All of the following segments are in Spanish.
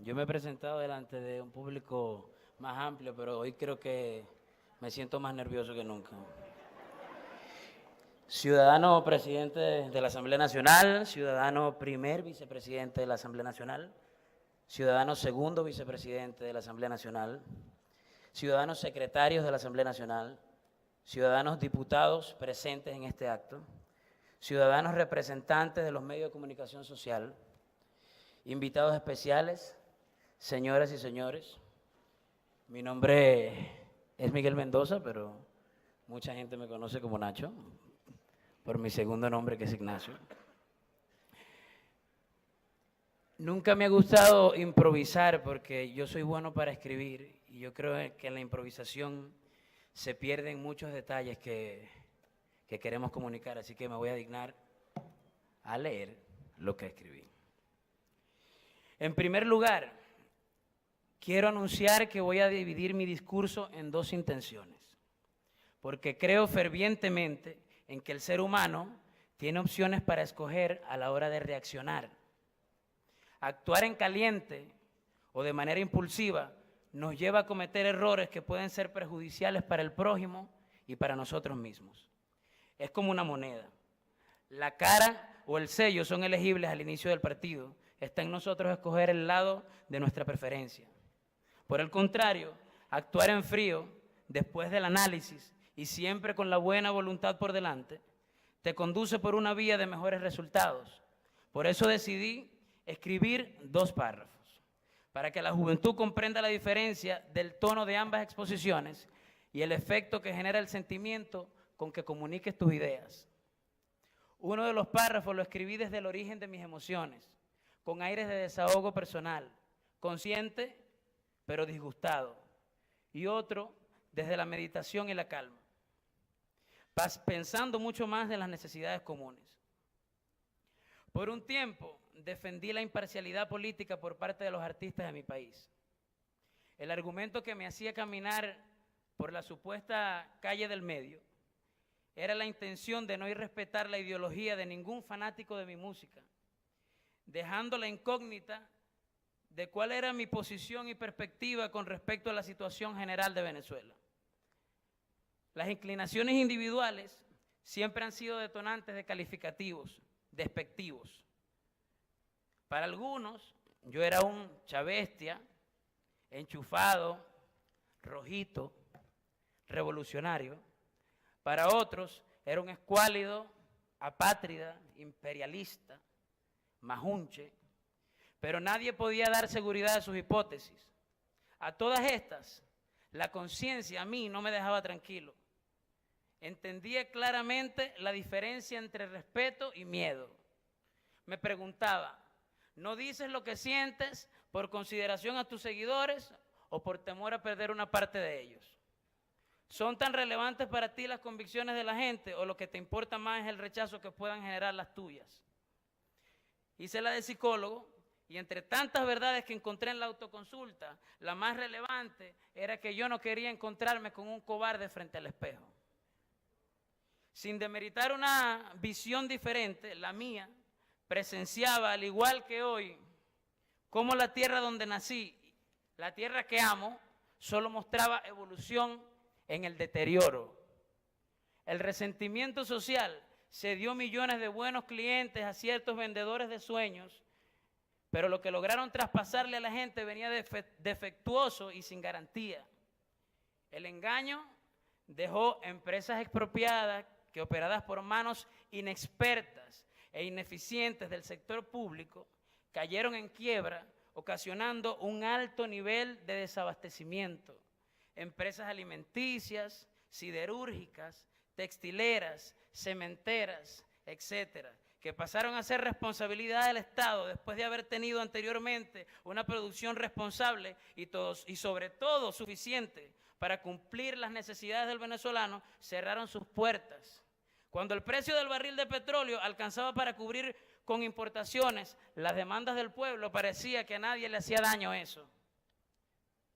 Yo me he presentado delante de un público más amplio, pero hoy creo que me siento más nervioso que nunca. Ciudadano presidente de la Asamblea Nacional, ciudadano primer vicepresidente de la Asamblea Nacional, ciudadano segundo vicepresidente de la Asamblea Nacional, ciudadanos secretarios de la Asamblea Nacional, ciudadanos diputados presentes en este acto, ciudadanos representantes de los medios de comunicación social, invitados especiales, señoras y señores. Mi nombre es Miguel Mendoza, pero mucha gente me conoce como Nacho, por mi segundo nombre, que es Ignacio. Nunca me ha gustado improvisar porque yo soy bueno para escribir y yo creo que en la improvisación se pierden muchos detalles que queremos comunicar, así que me voy a dignar a leer lo que escribí. En primer lugar, quiero anunciar que voy a dividir mi discurso en dos intenciones, porque creo fervientemente en que el ser humano tiene opciones para escoger a la hora de reaccionar. Actuar en caliente o de manera impulsiva nos lleva a cometer errores que pueden ser perjudiciales para el prójimo y para nosotros mismos. Es como una moneda. La cara o el sello son elegibles al inicio del partido. Está en nosotros escoger el lado de nuestra preferencia. Por el contrario, actuar en frío, después del análisis y siempre con la buena voluntad por delante, te conduce por una vía de mejores resultados. Por eso decidí escribir dos párrafos, para que la juventud comprenda la diferencia del tono de ambas exposiciones y el efecto que genera el sentimiento con que comuniques tus ideas. Uno de los párrafos lo escribí desde el origen de mis emociones, con aires de desahogo personal, consciente pero disgustado, y otro desde la meditación y la calma, pensando mucho más en las necesidades comunes. Por un tiempo defendí la imparcialidad política por parte de los artistas de mi país. El argumento que me hacía caminar por la supuesta calle del medio era la intención de no irrespetar la ideología de ningún fanático de mi música, dejando la incógnita de cuál era mi posición y perspectiva con respecto a la situación general de Venezuela. Las inclinaciones individuales siempre han sido detonantes de calificativos, despectivos. Para algunos, yo era un chavestia, enchufado, rojito, revolucionario. Para otros, era un escuálido, apátrida, imperialista, majunche. Pero nadie podía dar seguridad a sus hipótesis. A todas estas, la conciencia a mí no me dejaba tranquilo. Entendía claramente la diferencia entre respeto y miedo. Me preguntaba, ¿no dices lo que sientes por consideración a tus seguidores o por temor a perder una parte de ellos? ¿Son tan relevantes para ti las convicciones de la gente o lo que te importa más es el rechazo que puedan generar las tuyas? Hice la de psicólogo y entre tantas verdades que encontré en la autoconsulta, la más relevante era que yo no quería encontrarme con un cobarde frente al espejo. Sin demeritar una visión diferente, la mía, presenciaba, al igual que hoy, cómo la tierra donde nací, la tierra que amo, solo mostraba evolución en el deterioro. El resentimiento social se dio millones de buenos clientes a ciertos vendedores de sueños, pero lo que lograron traspasarle a la gente venía defectuoso y sin garantía. El engaño dejó empresas expropiadas que, operadas por manos inexpertas e ineficientes del sector público, cayeron en quiebra, ocasionando un alto nivel de desabastecimiento. Empresas alimenticias, siderúrgicas, textileras, cementeras, etcétera, que pasaron a ser responsabilidad del Estado después de haber tenido anteriormente una producción responsable y sobre todo suficiente para cumplir las necesidades del venezolano, cerraron sus puertas. Cuando el precio del barril de petróleo alcanzaba para cubrir con importaciones las demandas del pueblo, parecía que a nadie le hacía daño eso.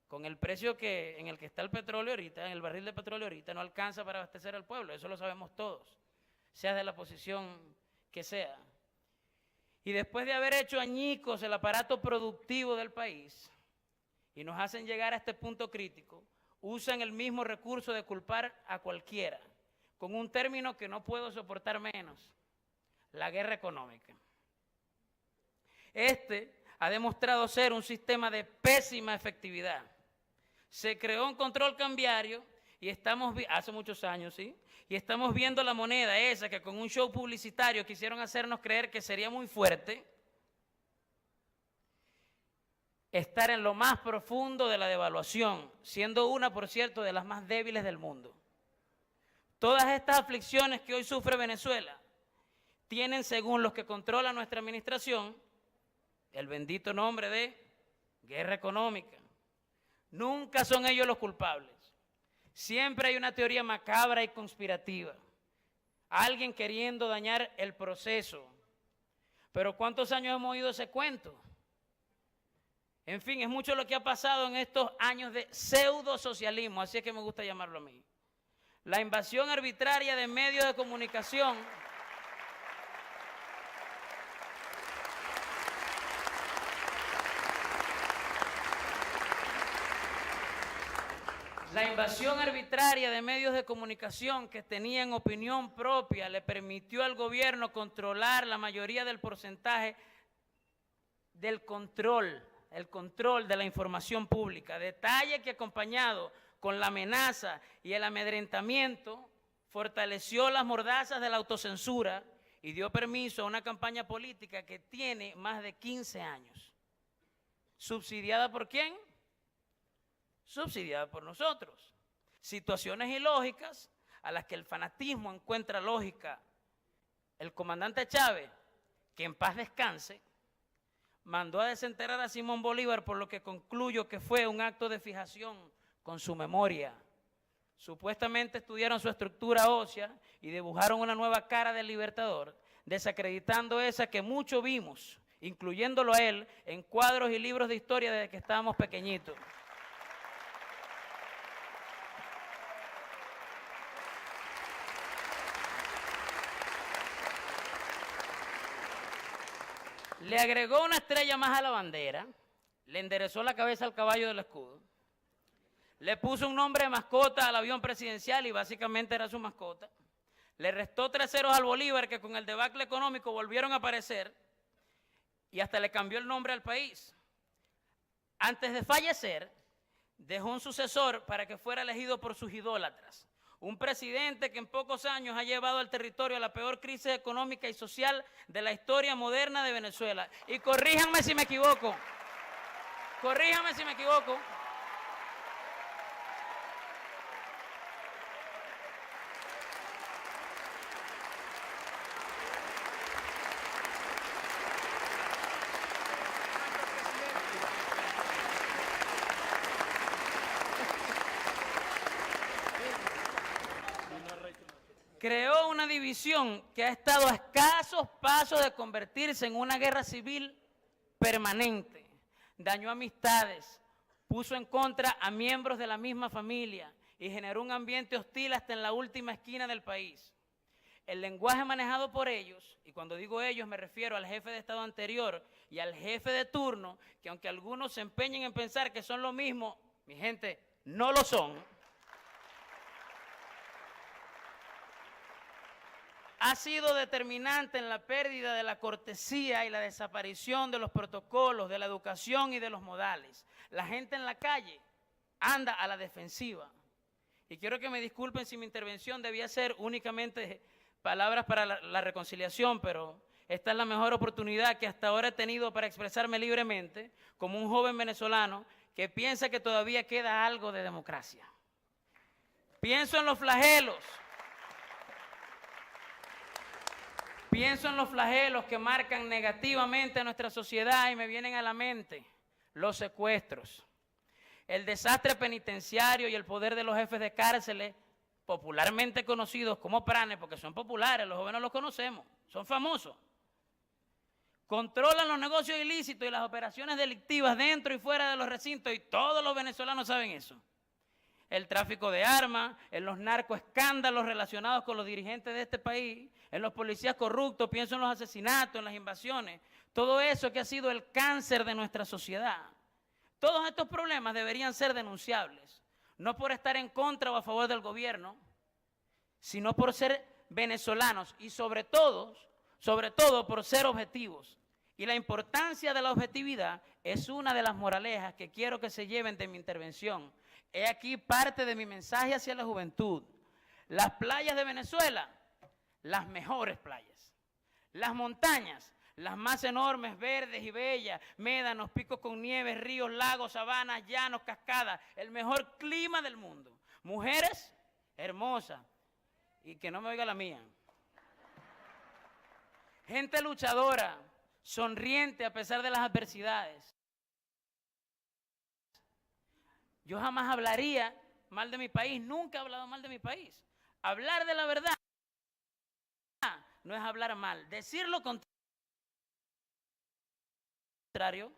Con el precio en el que está el petróleo ahorita, en el barril de petróleo ahorita, no alcanza para abastecer al pueblo, eso lo sabemos todos, sea de la posición que sea. Y después de haber hecho añicos el aparato productivo del país y nos hacen llegar a este punto crítico, usan el mismo recurso de culpar a cualquiera, con un término que no puedo soportar menos: la guerra económica. Este ha demostrado ser un sistema de pésima efectividad. Se creó un control cambiario y estamos, hace muchos años, ¿sí? Y estamos viendo la moneda esa que con un show publicitario quisieron hacernos creer que sería muy fuerte, estar en lo más profundo de la devaluación, siendo una, por cierto, de las más débiles del mundo. Todas estas aflicciones que hoy sufre Venezuela tienen, según los que controlan nuestra administración, el bendito nombre de guerra económica. Nunca son ellos los culpables. Siempre hay una teoría macabra y conspirativa. Alguien queriendo dañar el proceso. Pero ¿cuántos años hemos oído ese cuento? En fin, es mucho lo que ha pasado en estos años de pseudo-socialismo, así es que me gusta llamarlo a mí. La invasión arbitraria de medios de comunicación que tenían opinión propia le permitió al gobierno controlar la mayoría del porcentaje del control, el control de la información pública. Detalle que, acompañado con la amenaza y el amedrentamiento, fortaleció las mordazas de la autocensura y dio permiso a una campaña política que tiene más de 15 años. ¿Subsidiada por quién? Subsidiada por nosotros. Situaciones ilógicas a las que el fanatismo encuentra lógica. El comandante Chávez, que en paz descanse, mandó a desenterrar a Simón Bolívar, por lo que concluyo que fue un acto de fijación con su memoria. Supuestamente estudiaron su estructura ósea y dibujaron una nueva cara del libertador, desacreditando esa que mucho vimos, incluyéndolo a él, en cuadros y libros de historia desde que estábamos pequeñitos. Le agregó una estrella más a la bandera, le enderezó la cabeza al caballo del escudo, le puso un nombre de mascota al avión presidencial y básicamente era su mascota, le restó 3 ceros al Bolívar, que con el debacle económico volvieron a aparecer, y hasta le cambió el nombre al país. Antes de fallecer, dejó un sucesor para que fuera elegido por sus idólatras. Un presidente que en pocos años ha llevado al territorio a la peor crisis económica y social de la historia moderna de Venezuela. Y corríjanme si me equivoco. Corríjanme si me equivoco. Creó una división que ha estado a escasos pasos de convertirse en una guerra civil permanente. Dañó amistades, puso en contra a miembros de la misma familia y generó un ambiente hostil hasta en la última esquina del país. El lenguaje manejado por ellos, y cuando digo ellos me refiero al jefe de Estado anterior y al jefe de turno, que aunque algunos se empeñen en pensar que son lo mismo, mi gente, no lo son. Ha sido determinante en la pérdida de la cortesía y la desaparición de los protocolos, de la educación y de los modales. La gente en la calle anda a la defensiva. Y quiero que me disculpen si mi intervención debía ser únicamente palabras para la reconciliación, pero esta es la mejor oportunidad que hasta ahora he tenido para expresarme libremente como un joven venezolano que piensa que todavía queda algo de democracia. Pienso en los flagelos. Pienso en los flagelos que marcan negativamente a nuestra sociedad y me vienen a la mente los secuestros, el desastre penitenciario y el poder de los jefes de cárceles, popularmente conocidos como pranes, porque son populares, los jóvenes los conocemos, son famosos. Controlan los negocios ilícitos y las operaciones delictivas dentro y fuera de los recintos y todos los venezolanos saben eso. El tráfico de armas, los narcoescándalos relacionados con los dirigentes de este país, en los policías corruptos, pienso en los asesinatos, en las invasiones, todo eso que ha sido el cáncer de nuestra sociedad. Todos estos problemas deberían ser denunciables, no por estar en contra o a favor del gobierno, sino por ser venezolanos y sobre todo por ser objetivos. Y la importancia de la objetividad es una de las moralejas que quiero que se lleven de mi intervención. He aquí parte de mi mensaje hacia la juventud. Las playas de Venezuela, las mejores playas. Las montañas, las más enormes, verdes y bellas, médanos, picos con nieves, ríos, lagos, sabanas, llanos, cascadas, el mejor clima del mundo. Mujeres hermosas, y que no me oiga la mía. Gente luchadora, sonriente a pesar de las adversidades. Yo jamás hablaría mal de mi país, nunca he hablado mal de mi país. Hablar de la verdad no es hablar mal. Decir lo contrario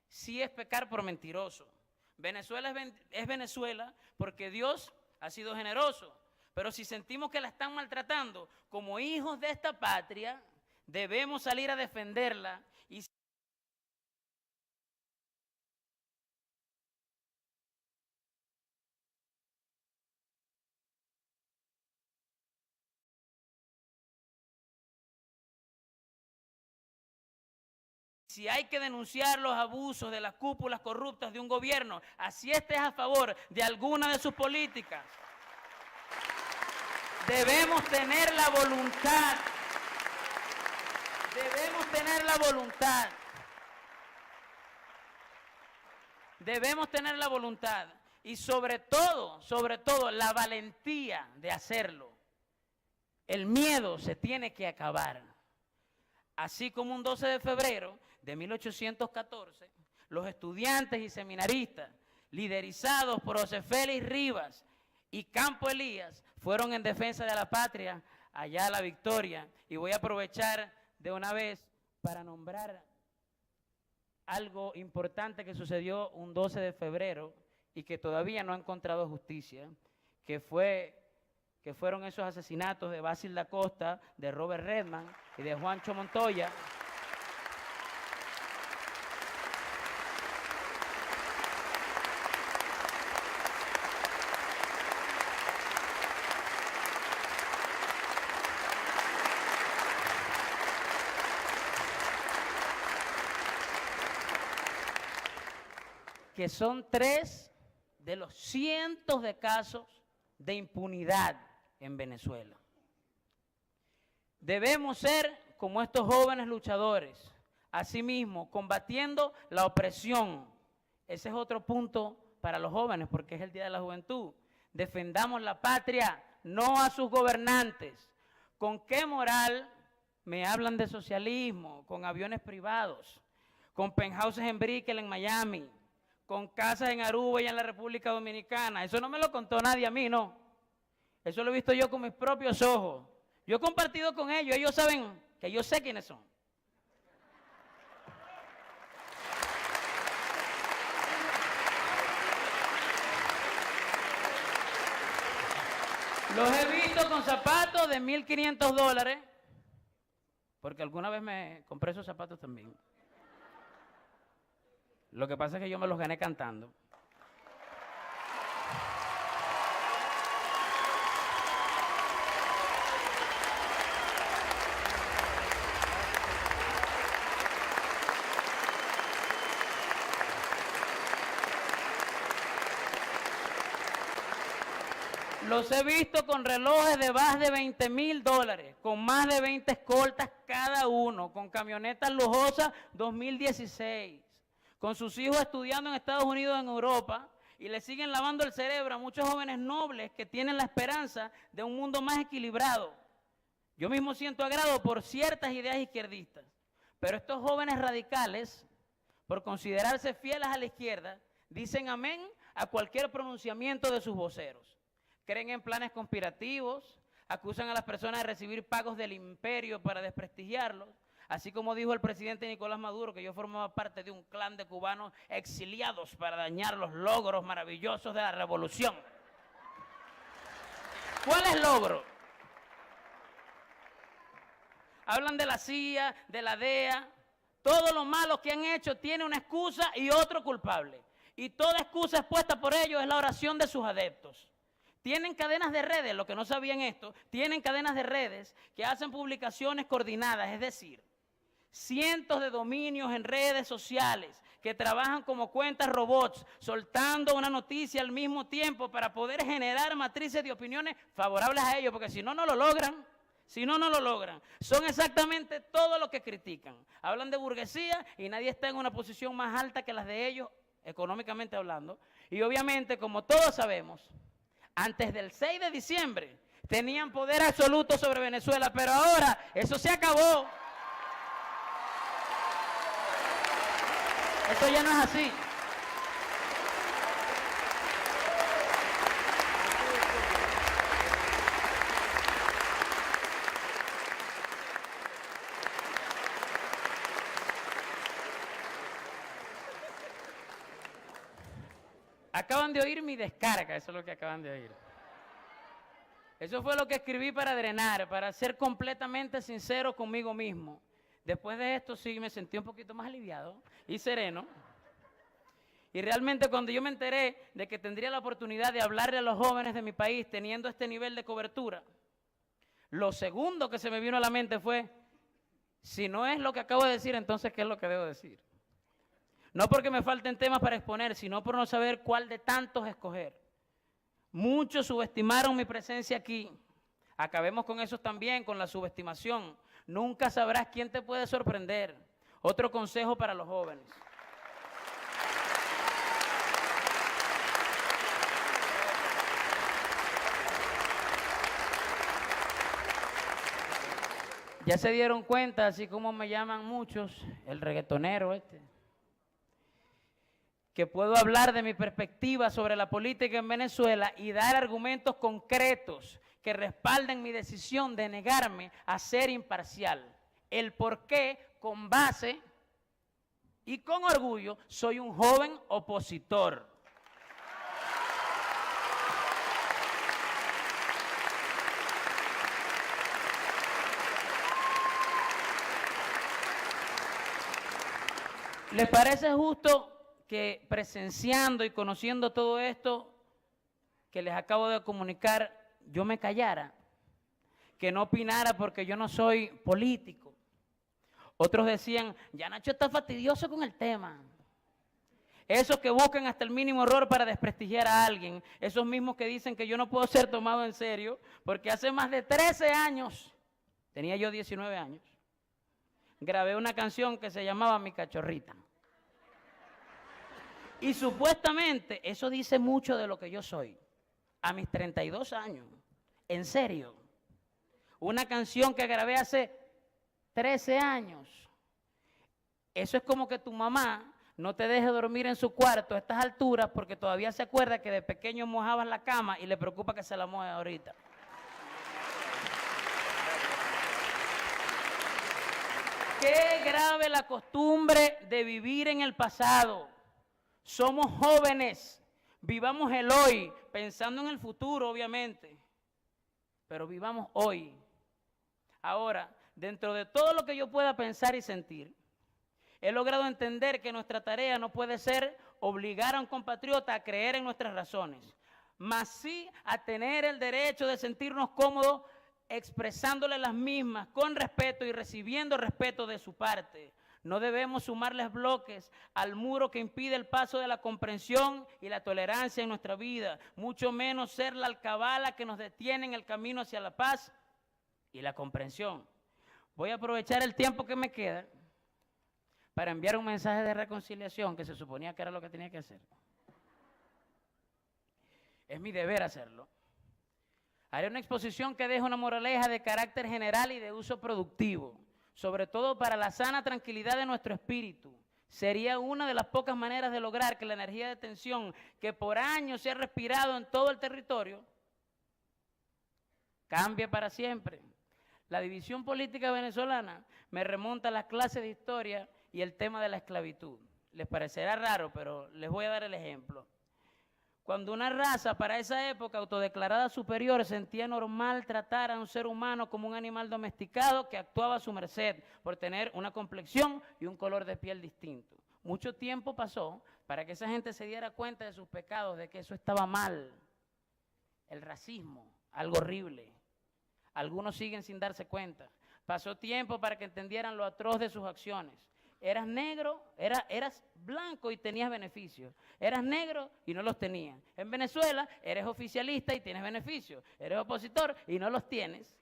sí es pecar por mentiroso. Venezuela es Venezuela porque Dios ha sido generoso. Pero si sentimos que la están maltratando, como hijos de esta patria, debemos salir a defenderla y si hay que denunciar los abusos de las cúpulas corruptas de un gobierno, así estés a favor de alguna de sus políticas, debemos tener la voluntad. Debemos tener la voluntad. Debemos tener la voluntad y sobre todo, la valentía de hacerlo. El miedo se tiene que acabar. Así como un 12 de febrero de 1814, los estudiantes y seminaristas, liderizados por José Félix Rivas y Campo Elías, fueron en defensa de la patria allá a La Victoria. Y voy a aprovechar de una vez para nombrar algo importante que sucedió un 12 de febrero y que todavía no ha encontrado justicia, que fueron esos asesinatos de Basil da Costa, de Robert Redman y de Juancho Montoya. Que son 3 de los cientos de casos de impunidad en Venezuela. Debemos ser como estos jóvenes luchadores, asimismo combatiendo la opresión. Ese es otro punto para los jóvenes porque es el Día de la Juventud. Defendamos la patria, no a sus gobernantes. ¿Con qué moral me hablan de socialismo? Con aviones privados, con penthouses en Brickell en Miami, con casas en Aruba y en la República Dominicana. Eso no me lo contó nadie a mí, no. Eso lo he visto yo con mis propios ojos. Yo he compartido con ellos, ellos saben que yo sé quiénes son. Los he visto con zapatos de $1.500, porque alguna vez me compré esos zapatos también. Lo que pasa es que yo me los gané cantando. Los he visto con relojes de más de $20.000, con más de 20 escoltas cada uno, con camionetas lujosas 2016. Con sus hijos estudiando en Estados Unidos, en Europa, y le siguen lavando el cerebro a muchos jóvenes nobles que tienen la esperanza de un mundo más equilibrado. Yo mismo siento agrado por ciertas ideas izquierdistas, pero estos jóvenes radicales, por considerarse fieles a la izquierda, dicen amén a cualquier pronunciamiento de sus voceros. Creen en planes conspirativos, acusan a las personas de recibir pagos del imperio para desprestigiarlos, así como dijo el presidente Nicolás Maduro, que yo formaba parte de un clan de cubanos exiliados para dañar los logros maravillosos de la revolución. ¿Cuál es el logro? Hablan de la CIA, de la DEA. Todo lo malo que han hecho tiene una excusa y otro culpable. Y toda excusa expuesta por ellos es la oración de sus adeptos. Tienen cadenas de redes, lo que no sabían esto, tienen cadenas de redes que hacen publicaciones coordinadas, es decir, cientos de dominios en redes sociales que trabajan como cuentas robots, soltando una noticia al mismo tiempo para poder generar matrices de opiniones favorables a ellos, porque si no, no lo logran. Si no, no lo logran. Son exactamente todo lo que critican. Hablan de burguesía y nadie está en una posición más alta que las de ellos, económicamente hablando. Y obviamente, como todos sabemos, antes del 6 de diciembre tenían poder absoluto sobre Venezuela, pero ahora eso se acabó. Eso ya no es así. Acaban de oír mi descarga, eso es lo que acaban de oír. Eso fue lo que escribí para drenar, para ser completamente sincero conmigo mismo. Después de esto sí me sentí un poquito más aliviado y sereno. Y realmente cuando yo me enteré de que tendría la oportunidad de hablarle a los jóvenes de mi país teniendo este nivel de cobertura, lo segundo que se me vino a la mente fue, si no es lo que acabo de decir, entonces ¿qué es lo que debo decir? No porque me falten temas para exponer, sino por no saber cuál de tantos escoger. Muchos subestimaron mi presencia aquí. Acabemos con eso también, con la subestimación. Nunca sabrás quién te puede sorprender. Otro consejo para los jóvenes. Ya se dieron cuenta, así como me llaman muchos, el reggaetonero que puedo hablar de mi perspectiva sobre la política en Venezuela y dar argumentos concretos que respalden mi decisión de negarme a ser imparcial. El por qué, con base y con orgullo, soy un joven opositor. ¿Les parece justo que presenciando y conociendo todo esto que les acabo de comunicar, yo me callara? Que no opinara porque yo no soy político. Otros decían, ya Nacho está fastidioso con el tema. Esos que buscan hasta el mínimo error para desprestigiar a alguien, esos mismos que dicen que yo no puedo ser tomado en serio, porque hace más de 13 años, tenía yo 19 años, grabé una canción que se llamaba Mi Cachorrita. Y supuestamente eso dice mucho de lo que yo soy. A mis 32 años, en serio. Una canción que grabé hace 13 años. Eso es como que tu mamá no te deje dormir en su cuarto a estas alturas porque todavía se acuerda que de pequeño mojabas la cama y le preocupa que se la moje ahorita. Qué grave la costumbre de vivir en el pasado. Somos jóvenes, vivamos el hoy, pensando en el futuro, obviamente, pero vivamos hoy. Ahora, dentro de todo lo que yo pueda pensar y sentir, he logrado entender que nuestra tarea no puede ser obligar a un compatriota a creer en nuestras razones, mas sí a tener el derecho de sentirnos cómodos expresándole las mismas con respeto y recibiendo respeto de su parte. No debemos sumarles bloques al muro que impide el paso de la comprensión y la tolerancia en nuestra vida, mucho menos ser la alcabala que nos detiene en el camino hacia la paz y la comprensión. Voy a aprovechar el tiempo que me queda para enviar un mensaje de reconciliación que se suponía que era lo que tenía que hacer. Es mi deber hacerlo. Haré una exposición que deja una moraleja de carácter general y de uso productivo, sobre todo para la sana tranquilidad de nuestro espíritu. Sería una de las pocas maneras de lograr que la energía de tensión que por años se ha respirado en todo el territorio cambie para siempre. La división política venezolana me remonta a las clases de historia y el tema de la esclavitud. Les parecerá raro, pero les voy a dar el ejemplo. Cuando una raza para esa época autodeclarada superior sentía normal tratar a un ser humano como un animal domesticado que actuaba a su merced por tener una complexión y un color de piel distinto. Mucho tiempo pasó para que esa gente se diera cuenta de sus pecados, de que eso estaba mal. El racismo, algo horrible. Algunos siguen sin darse cuenta. Pasó tiempo para que entendieran lo atroz de sus acciones. Eras negro, eras blanco y tenías beneficios. Eras negro y no los tenías. En Venezuela eres oficialista y tienes beneficios. Eres opositor y no los tienes.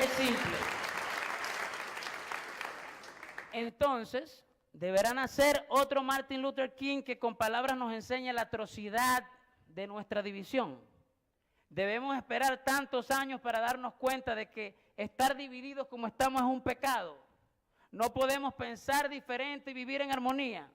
Es simple. Entonces, deberá nacer otro Martin Luther King que con palabras nos enseñe la atrocidad de nuestra división. Debemos esperar tantos años para darnos cuenta de que estar divididos como estamos es un pecado. No podemos pensar diferente y vivir en armonía.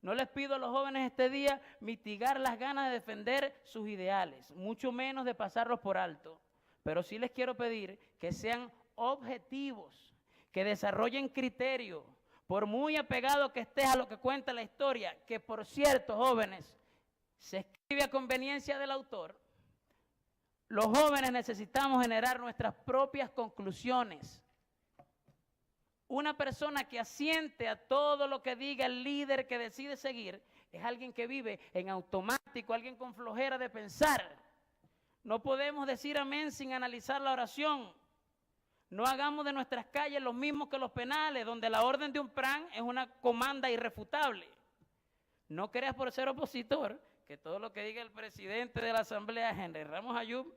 No les pido a los jóvenes este día mitigar las ganas de defender sus ideales, mucho menos de pasarlos por alto. Pero sí les quiero pedir que sean objetivos, que desarrollen criterio, por muy apegado que estés a lo que cuenta la historia, que por cierto, jóvenes, se escribe a conveniencia del autor. Los jóvenes necesitamos generar nuestras propias conclusiones. Una persona que asiente a todo lo que diga el líder que decide seguir es alguien que vive en automático, alguien con flojera de pensar. No podemos decir amén sin analizar la oración. No hagamos de nuestras calles lo mismo que los penales, donde la orden de un plan es una comanda irrefutable. No creas por ser opositor que todo lo que diga el presidente de la Asamblea, Henry Ramos Ayub,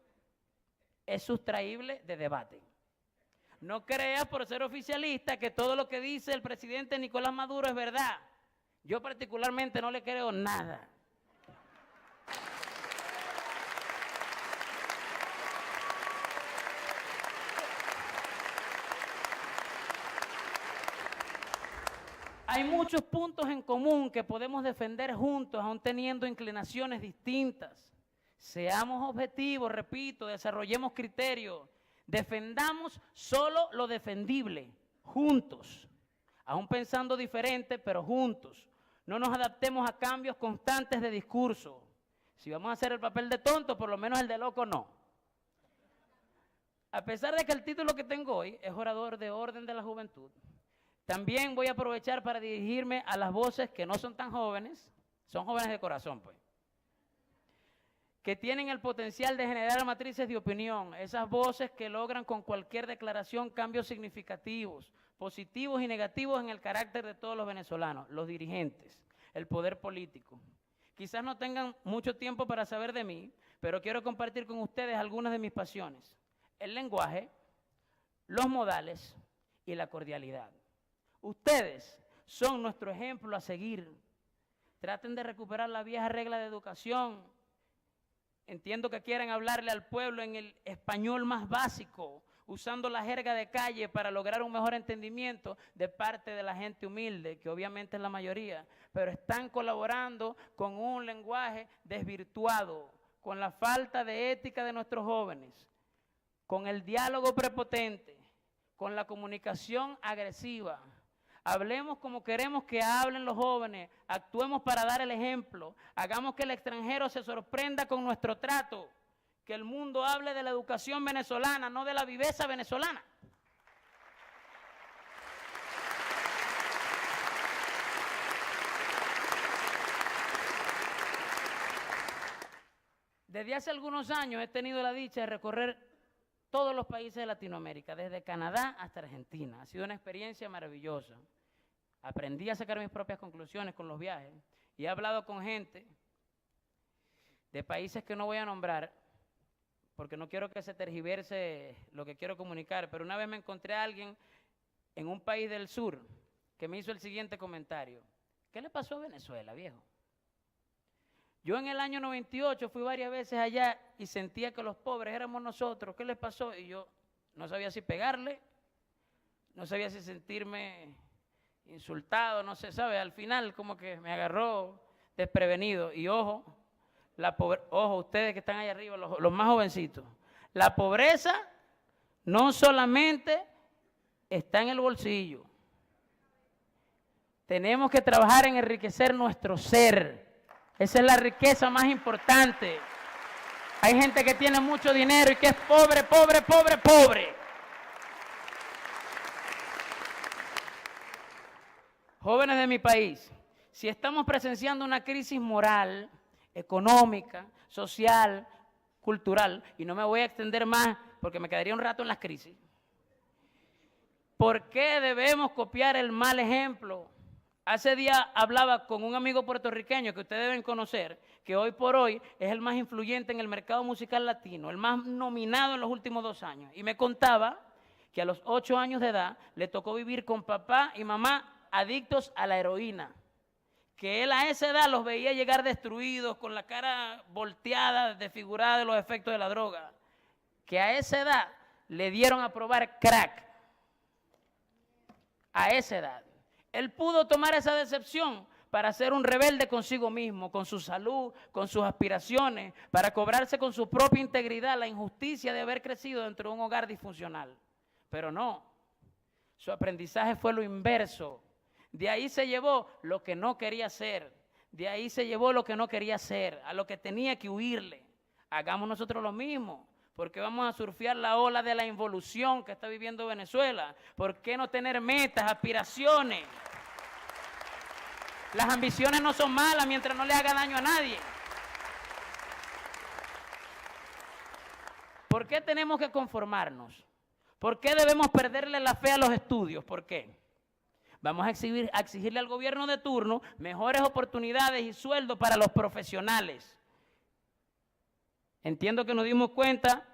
es sustraíble de debate. No creas por ser oficialista que todo lo que dice el presidente Nicolás Maduro es verdad. Yo particularmente no le creo nada. Hay muchos puntos en común que podemos defender juntos, aun teniendo inclinaciones distintas. Seamos objetivos, repito, desarrollemos criterios, defendamos solo lo defendible, juntos, aun pensando diferente, pero juntos. No nos adaptemos a cambios constantes de discurso. Si vamos a hacer el papel de tonto, por lo menos el de loco no. A pesar de que el título que tengo hoy es orador de Orden de la Juventud, también voy a aprovechar para dirigirme a las voces que no son tan jóvenes, son jóvenes de corazón, pues, que tienen el potencial de generar matrices de opinión, esas voces que logran con cualquier declaración cambios significativos, positivos y negativos en el carácter de todos los venezolanos, los dirigentes, el poder político. Quizás no tengan mucho tiempo para saber de mí, pero quiero compartir con ustedes algunas de mis pasiones: el lenguaje, los modales y la cordialidad. Ustedes son nuestro ejemplo a seguir. Traten de recuperar la vieja regla de educación. Entiendo que quieran hablarle al pueblo en el español más básico, usando la jerga de calle para lograr un mejor entendimiento de parte de la gente humilde, que obviamente es la mayoría, pero están colaborando con un lenguaje desvirtuado, con la falta de ética de nuestros jóvenes, con el diálogo prepotente, con la comunicación agresiva. Hablemos como queremos que hablen los jóvenes, actuemos para dar el ejemplo, hagamos que el extranjero se sorprenda con nuestro trato, que el mundo hable de la educación venezolana, no de la viveza venezolana. Desde hace algunos años he tenido la dicha de recorrer todos los países de Latinoamérica, desde Canadá hasta Argentina. Ha sido una experiencia maravillosa. Aprendí a sacar mis propias conclusiones con los viajes y he hablado con gente de países que no voy a nombrar porque no quiero que se tergiverse lo que quiero comunicar, pero una vez me encontré a alguien en un país del sur que me hizo el siguiente comentario: ¿qué le pasó a Venezuela, viejo? Yo en el año 98 fui varias veces allá y sentía que los pobres éramos nosotros. ¿Qué les pasó? Y yo no sabía si pegarle, no sabía si sentirme insultado, no sé, ¿sabe? Al final como que me agarró desprevenido. Y ojo, ojo, ustedes que están ahí arriba, los más jovencitos, la pobreza no solamente está en el bolsillo. Tenemos que trabajar en enriquecer nuestro ser. Esa es la riqueza más importante. Hay gente que tiene mucho dinero y que es pobre, pobre, pobre, pobre. Jóvenes de mi país, si estamos presenciando una crisis moral, económica, social, cultural, y no me voy a extender más porque me quedaría un rato en las crisis, ¿por qué debemos copiar el mal ejemplo? Hace días hablaba con un amigo puertorriqueño que ustedes deben conocer, que hoy por hoy es el más influyente en el mercado musical latino, el más nominado en los últimos 2 años, y me contaba que a los 8 años de edad le tocó vivir con papá y mamá adictos a la heroína, que él a esa edad los veía llegar destruidos, con la cara volteada, desfigurada de los efectos de la droga, que a esa edad le dieron a probar crack, a esa edad. Él pudo tomar esa decepción para ser un rebelde consigo mismo, con su salud, con sus aspiraciones, para cobrarse con su propia integridad la injusticia de haber crecido dentro de un hogar disfuncional. Pero no, su aprendizaje fue lo inverso. De ahí se llevó lo que no quería hacer, de ahí se llevó lo que no quería hacer, a lo que tenía que huirle. Hagamos nosotros lo mismo. ¿Por qué vamos a surfear la ola de la involución que está viviendo Venezuela? ¿Por qué no tener metas, aspiraciones? Las ambiciones no son malas mientras no le haga daño a nadie. ¿Por qué tenemos que conformarnos? ¿Por qué debemos perderle la fe a los estudios? ¿Por qué? Vamos a exigirle al gobierno de turno mejores oportunidades y sueldos para los profesionales. Entiendo que nos dimos cuenta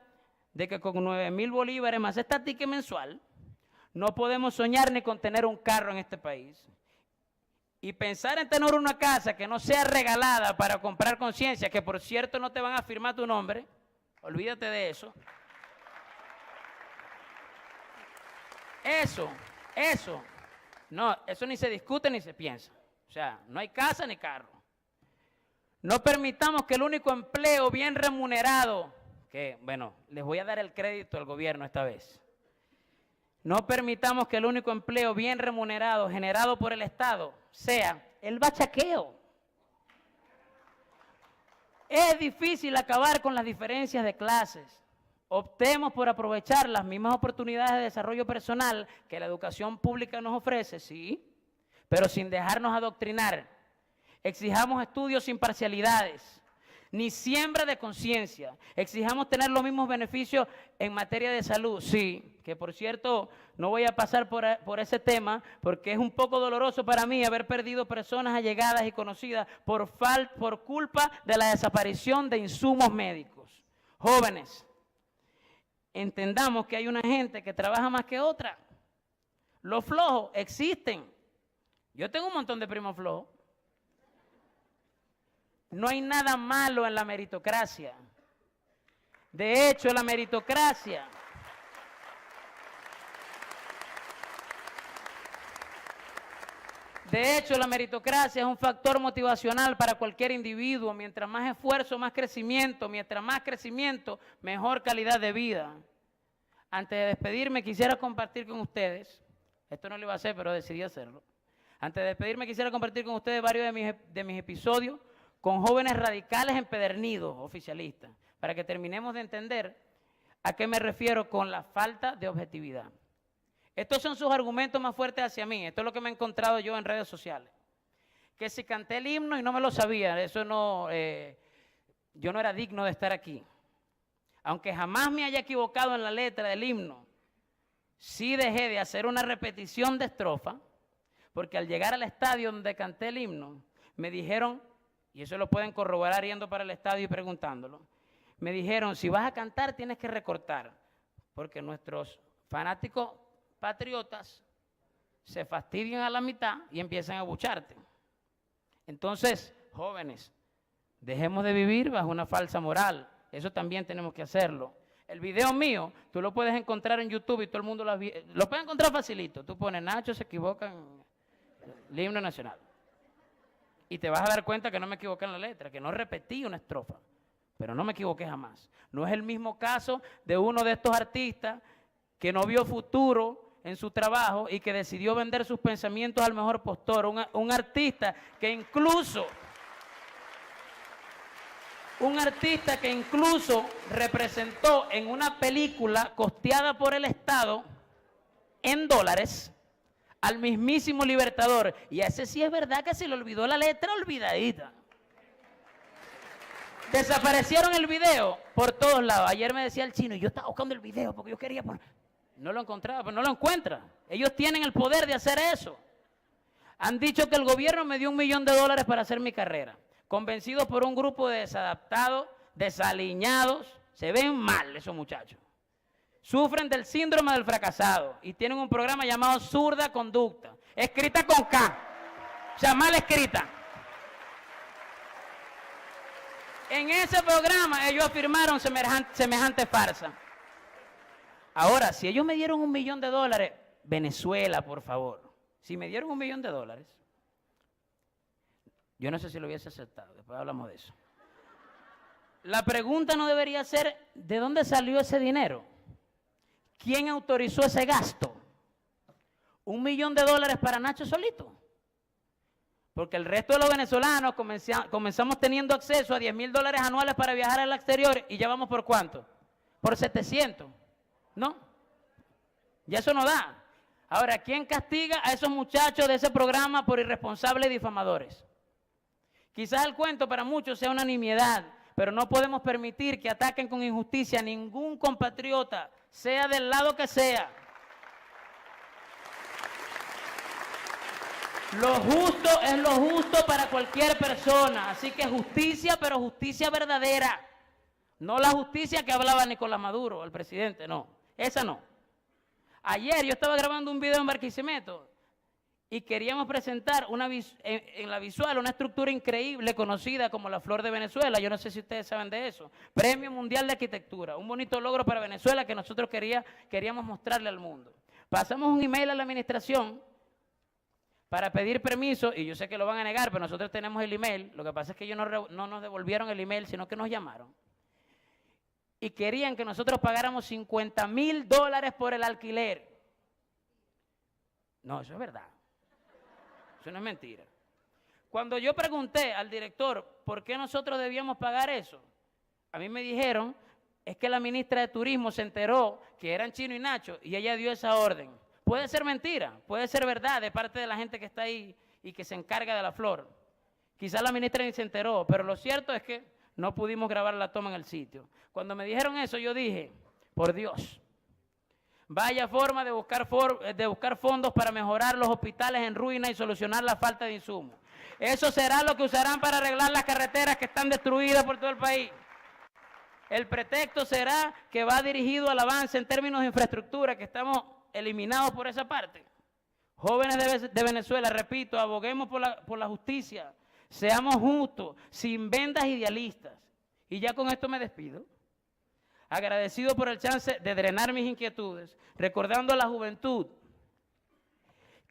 de que con 9.000 bolívares más esta ticket mensual no podemos soñar ni con tener un carro en este país. Y pensar en tener una casa que no sea regalada para comprar conciencia, que por cierto no te van a firmar tu nombre, olvídate de eso. Eso ni se discute ni se piensa. O sea, no hay casa ni carro. No permitamos que el único empleo bien remunerado, que bueno, les voy a dar el crédito al gobierno esta vez. No permitamos que el único empleo bien remunerado generado por el Estado sea el bachaqueo. Es difícil acabar con las diferencias de clases. Optemos por aprovechar las mismas oportunidades de desarrollo personal que la educación pública nos ofrece, sí, pero sin dejarnos adoctrinar. Exijamos estudios sin parcialidades, ni siembra de conciencia. Exijamos tener los mismos beneficios en materia de salud, sí, que por cierto no voy a pasar por ese tema porque es un poco doloroso para mí haber perdido personas allegadas y conocidas por culpa de la desaparición de insumos médicos. Jóvenes, entendamos que hay una gente que trabaja más que otra. Los flojos existen. Yo tengo un montón de primos flojos. No hay nada malo en la meritocracia. De hecho, la meritocracia es un factor motivacional para cualquier individuo. Mientras más esfuerzo, más crecimiento. Mientras más crecimiento, mejor calidad de vida. Antes de despedirme, quisiera compartir con ustedes, esto no lo iba a hacer, pero decidí hacerlo. Antes de despedirme, quisiera compartir con ustedes varios de mis episodios con jóvenes radicales empedernidos, oficialistas, para que terminemos de entender a qué me refiero con la falta de objetividad. Estos son sus argumentos más fuertes hacia mí. Esto es lo que me he encontrado yo en redes sociales. Que si canté el himno y no me lo sabía, eso no, yo no era digno de estar aquí. Aunque jamás me haya equivocado en la letra del himno, sí dejé de hacer una repetición de estrofa, porque al llegar al estadio donde canté el himno, me dijeron, y eso lo pueden corroborar yendo para el estadio y preguntándolo, me dijeron, si vas a cantar tienes que recortar, porque nuestros fanáticos patriotas se fastidian a la mitad y empiezan a abucharte. Entonces, jóvenes, dejemos de vivir bajo una falsa moral. Eso también tenemos que hacerlo. El video mío, tú lo puedes encontrar en YouTube y todo el mundo lo puede encontrar facilito. Tú pones Nacho se equivoca en el himno nacional. Y te vas a dar cuenta que no me equivoqué en la letra, que no repetí una estrofa, pero no me equivoqué jamás. No es el mismo caso de uno de estos artistas que no vio futuro en su trabajo y que decidió vender sus pensamientos al mejor postor. Un artista que incluso representó en una película costeada por el Estado en dólares al mismísimo Libertador. Y a ese sí es verdad que se le olvidó la letra olvidadita. Desaparecieron el video por todos lados. Ayer me decía el chino, y yo estaba buscando el video porque yo quería poner... No lo encontraba, pero no lo encuentra. Ellos tienen el poder de hacer eso. Han dicho que el gobierno me dio $1 millón para hacer mi carrera. Convencidos por un grupo de desadaptados, desaliñados. Se ven mal esos muchachos. Sufren del síndrome del fracasado y tienen un programa llamado Zurda Conducta, escrita con K, o sea, mal escrita. En ese programa ellos afirmaron semejante farsa. Ahora, si ellos me dieron $1 millón, Venezuela, por favor, si me dieron $1 millón, yo no sé si lo hubiese aceptado, después hablamos de eso. La pregunta no debería ser, ¿de dónde salió ese dinero? ¿Quién autorizó ese gasto? $1 millón para Nacho solito. Porque el resto de los venezolanos comenzamos teniendo acceso a $10.000 anuales para viajar al exterior y ya vamos por ¿cuánto? Por 700. ¿No? Ya eso no da. Ahora, ¿quién castiga a esos muchachos de ese programa por irresponsables y difamadores? Quizás el cuento para muchos sea una nimiedad, pero no podemos permitir que ataquen con injusticia a ningún compatriota, sea del lado que sea. Lo justo es lo justo para cualquier persona, así que justicia, pero justicia verdadera. No la justicia que hablaba Nicolás Maduro, el presidente, no. Esa no. Ayer yo estaba grabando un video en Barquisimeto y queríamos presentar en la visual una estructura increíble conocida como la Flor de Venezuela. Yo no sé si ustedes saben de eso. Premio Mundial de Arquitectura. Un bonito logro para Venezuela que nosotros queríamos mostrarle al mundo. Pasamos un email a la administración para pedir permiso, y yo sé que lo van a negar, pero nosotros tenemos el email. Lo que pasa es que ellos no nos devolvieron el email, sino que nos llamaron. Y querían que nosotros pagáramos $50.000 por el alquiler. No, eso es verdad. Eso no es mentira. Cuando yo pregunté al director por qué nosotros debíamos pagar eso, a mí me dijeron, es que la ministra de Turismo se enteró que eran Chino y Nacho y ella dio esa orden. Puede ser mentira, puede ser verdad de parte de la gente que está ahí y que se encarga de la flor. Quizás la ministra ni se enteró, pero lo cierto es que no pudimos grabar la toma en el sitio. Cuando me dijeron eso, yo dije, por Dios, vaya forma de buscar fondos para mejorar los hospitales en ruina y solucionar la falta de insumos. Eso será lo que usarán para arreglar las carreteras que están destruidas por todo el país. El pretexto será que va dirigido al avance en términos de infraestructura, que estamos eliminados por esa parte. Jóvenes de Venezuela, repito, aboguemos por la justicia. Seamos justos, sin vendas idealistas. Y ya con esto me despido. Agradecido por el chance de drenar mis inquietudes, recordando a la juventud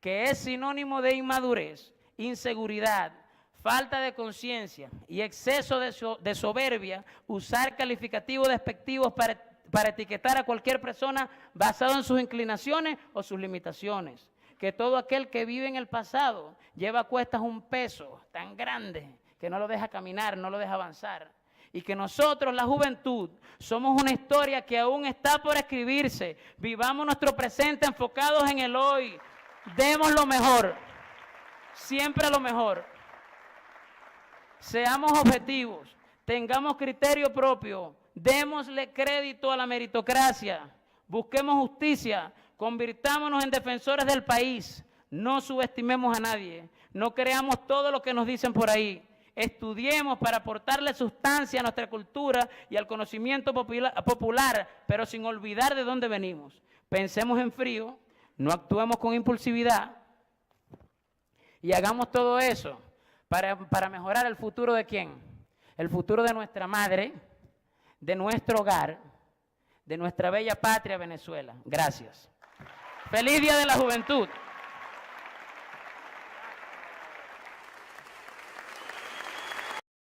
que es sinónimo de inmadurez, inseguridad, falta de conciencia y exceso de soberbia usar calificativos despectivos para etiquetar a cualquier persona basado en sus inclinaciones o sus limitaciones. Que todo aquel que vive en el pasado lleva a cuestas un peso tan grande que no lo deja caminar, no lo deja avanzar. Y que nosotros, la juventud, somos una historia que aún está por escribirse. Vivamos nuestro presente enfocados en el hoy. Demos lo mejor, siempre lo mejor. Seamos objetivos, tengamos criterio propio, démosle crédito a la meritocracia, busquemos justicia, convirtámonos en defensores del país, no subestimemos a nadie, no creamos todo lo que nos dicen por ahí. Estudiemos para aportarle sustancia a nuestra cultura y al conocimiento popular, pero sin olvidar de dónde venimos. Pensemos en frío, no actuemos con impulsividad y hagamos todo eso para mejorar el futuro de ¿quién? El futuro de nuestra madre, de nuestro hogar, de nuestra bella patria Venezuela. Gracias. ¡Feliz Día de la Juventud!